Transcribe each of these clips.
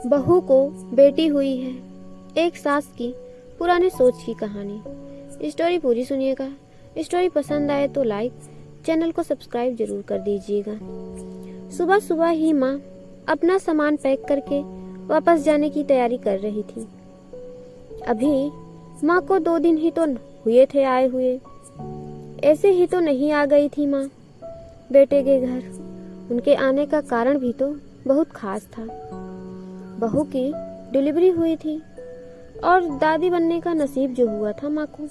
बहू को बेटी हुई है, एक सास की पुरानी सोच की कहानी। स्टोरी पूरी सुनिएगा। स्टोरी पसंद आए तो लाइक, चैनल को सब्सक्राइब जरूर कर दीजिएगा। सुबह सुबह ही माँ अपना सामान पैक करके वापस जाने की तैयारी कर रही थी। अभी माँ को 2 दिन ही तो हुए थे आए हुए। ऐसे ही तो नहीं आ गई थी माँ बेटे के घर। उनके आने का कारण भी तो बहुत खास था। बहू की डिलीवरी हुई थी और दादी बनने का नसीब जो हुआ था माँ को।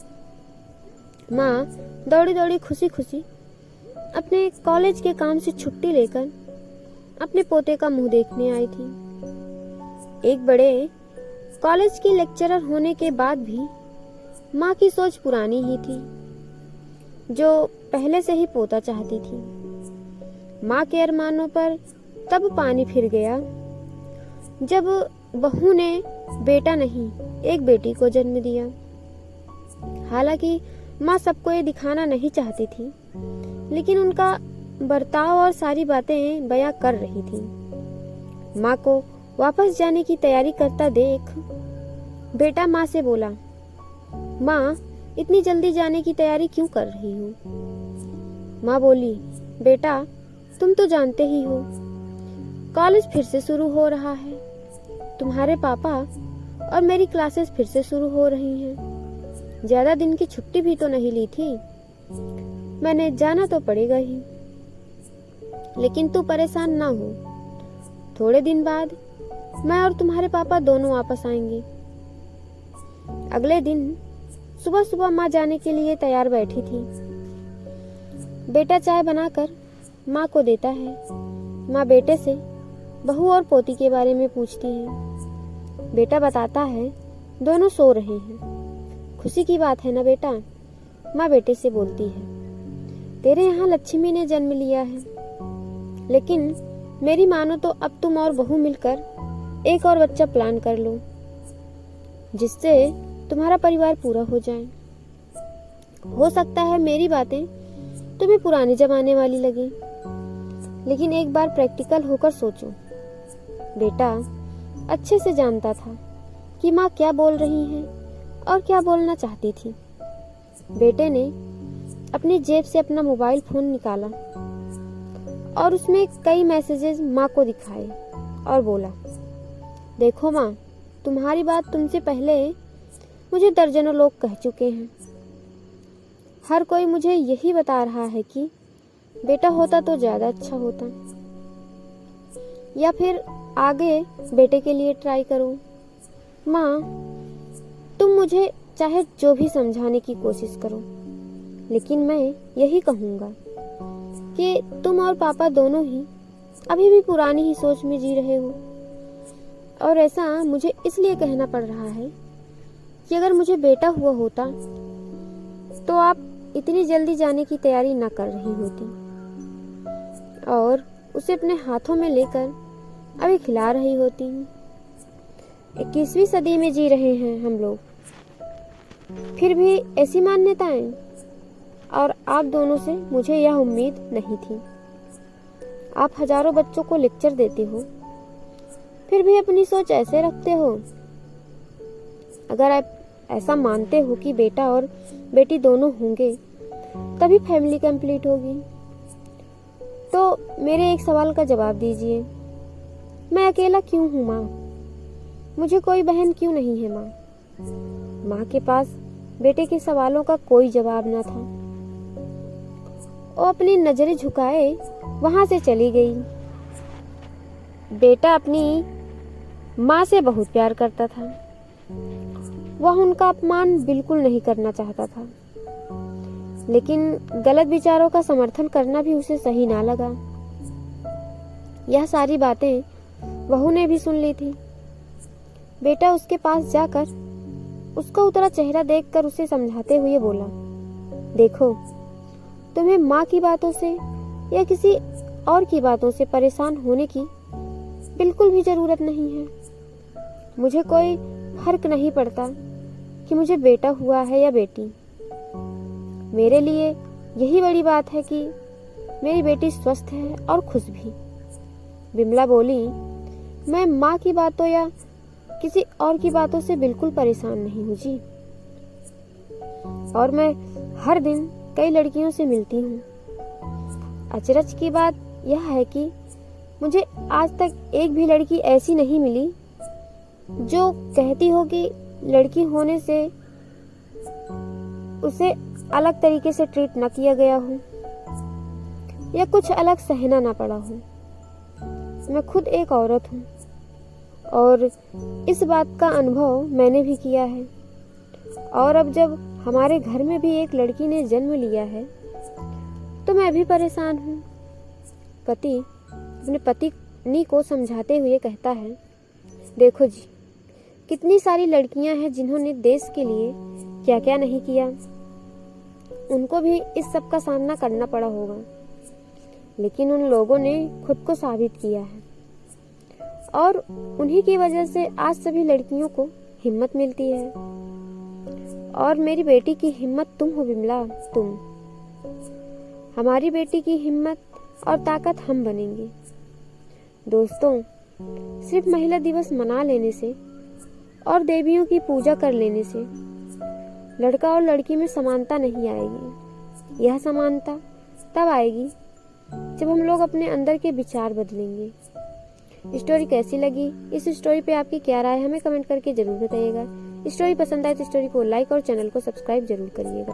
माँ दौड़ी दौड़ी खुशी खुशी अपने कॉलेज के काम से छुट्टी लेकर अपने पोते का मुंह देखने आई थी। एक बड़े कॉलेज की लेक्चरर होने के बाद भी माँ की सोच पुरानी ही थी, जो पहले से ही पोता चाहती थी। माँ के अरमानों पर तब पानी फिर गया जब बहू ने बेटा नहीं एक बेटी को जन्म दिया। हालांकि माँ सबको ये दिखाना नहीं चाहती थी, लेकिन उनका बर्ताव और सारी बातें बयां कर रही थी। माँ को वापस जाने की तैयारी करता देख बेटा माँ से बोला, माँ इतनी जल्दी जाने की तैयारी क्यों कर रही हो? माँ बोली, बेटा तुम तो जानते ही हो कॉलेज फिर से शुरू हो रहा है। तुम्हारे पापा और मेरी क्लासेस फिर से शुरू हो रही हैं। ज्यादा दिन की छुट्टी भी तो नहीं ली थी। मैंने जाना तो पड़ेगा ही, लेकिन तू परेशान ना हो। थोड़े दिन बाद मैं और तुम्हारे पापा दोनों वापस आएंगे। अगले दिन सुबह सुबह माँ जाने के लिए तैयार बैठी थी। बेटा चाय बनाकर माँ को देता है। माँ बेटे से बहू और पोती के बारे में पूछती है। बेटा बताता है दोनों सो रहे हैं। खुशी की बात है ना बेटा? माँ बेटे से बोलती है, तेरे यहाँ लक्ष्मी ने जन्म लिया है, लेकिन मेरी मानो तो अब तुम और बहू मिलकर एक और बच्चा प्लान कर लो, जिससे तुम्हारा परिवार पूरा हो जाए। हो सकता है मेरी बातें तुम्हें पुराने जमाने वाली लगे, लेकिन एक बार प्रैक्टिकल होकर सोचो। बेटा अच्छे से जानता था कि माँ क्या बोल रही है और क्या बोलना चाहती थी। बेटे ने अपनी जेब से अपना मोबाइल फोन निकाला और उसमें कई मैसेजेस माँ को दिखाए और बोला, देखो माँ, तुम्हारी बात तुमसे पहले मुझे दर्जनों लोग कह चुके हैं। हर कोई मुझे यही बता रहा है कि बेटा होता तो ज्यादा अच्छा होता, या फिर आगे बेटे के लिए ट्राई करो। माँ तुम मुझे चाहे जो भी समझाने की कोशिश करो, लेकिन मैं यही कहूँगा कि तुम और पापा दोनों ही अभी भी पुरानी ही सोच में जी रहे हो। और ऐसा मुझे इसलिए कहना पड़ रहा है कि अगर मुझे बेटा हुआ होता तो आप इतनी जल्दी जाने की तैयारी न कर रही होती और उसे अपने हाथों में लेकर अभी खिला रही होती। 21वीं सदी में जी रहे हैं हम लोग, फिर भी ऐसी मान्यताएं, और आप दोनों से मुझे यह उम्मीद नहीं थी। आप हजारों बच्चों को लेक्चर देते हो, फिर भी अपनी सोच ऐसे रखते हो। अगर आप ऐसा मानते हो कि बेटा और बेटी दोनों होंगे तभी फैमिली कंप्लीट होगी, तो मेरे एक सवाल का जवाब दीजिए, मैं अकेला क्यों हूँ माँ? मुझे कोई बहन क्यों नहीं है माँ? माँ के पास बेटे के सवालों का कोई जवाब न था। वो अपनी नजरें झुकाए वहां से चली गई। बेटा अपनी माँ से बहुत प्यार करता था। वह उनका अपमान बिल्कुल नहीं करना चाहता था, लेकिन गलत विचारों का समर्थन करना भी उसे सही ना लगा। यह सारी बातें बहू ने भी सुन ली थी। बेटा उसके पास जाकर उसका उतरा चेहरा देखकर उसे समझाते हुए बोला, देखो, तुम्हें माँ की बातों से या किसी और की बातों से परेशान होने की बिल्कुल भी जरूरत नहीं है। मुझे कोई फर्क नहीं पड़ता कि मुझे बेटा हुआ है या बेटी। मेरे लिए यही बड़ी बात है कि मेरी बेटी स्वस्थ है और खुश भी। विमला बोली, मैं माँ की बातों या किसी और की बातों से बिल्कुल परेशान नहीं हूँ जी। और मैं हर दिन कई लड़कियों से मिलती हूँ। अचरज की बात यह है कि मुझे आज तक एक भी लड़की ऐसी नहीं मिली जो कहती हो कि लड़की होने से उसे अलग तरीके से ट्रीट न किया गया हो या कुछ अलग सहना ना पड़ा हो। मैं खुद एक औरत हूँ और इस बात का अनुभव मैंने भी किया है। और अब जब हमारे घर में भी एक लड़की ने जन्म लिया है तो मैं भी परेशान हूँ। पति अपने पत्नी को समझाते हुए कहता है, देखो जी, कितनी सारी लड़कियां हैं जिन्होंने देश के लिए क्या क्या नहीं किया। उनको भी इस सब का सामना करना पड़ा होगा, लेकिन उन लोगों ने खुद को साबित किया है और उन्हीं की वजह से आज सभी लड़कियों को हिम्मत मिलती है। और मेरी बेटी की हिम्मत तुम हो विमला, तुम। हमारी बेटी की हिम्मत और ताकत हम बनेंगे। दोस्तों, सिर्फ महिला दिवस मना लेने से और देवियों की पूजा कर लेने से लड़का और लड़की में समानता नहीं आएगी। यह समानता तब आएगी जब हम लोग अपने अंदर के विचार बदलेंगे। स्टोरी कैसी लगी? इस स्टोरी पे आपकी क्या राय है? हमें कमेंट करके जरूर बताइएगा। स्टोरी पसंद आए तो स्टोरी को लाइक और चैनल को सब्सक्राइब जरूर करिएगा।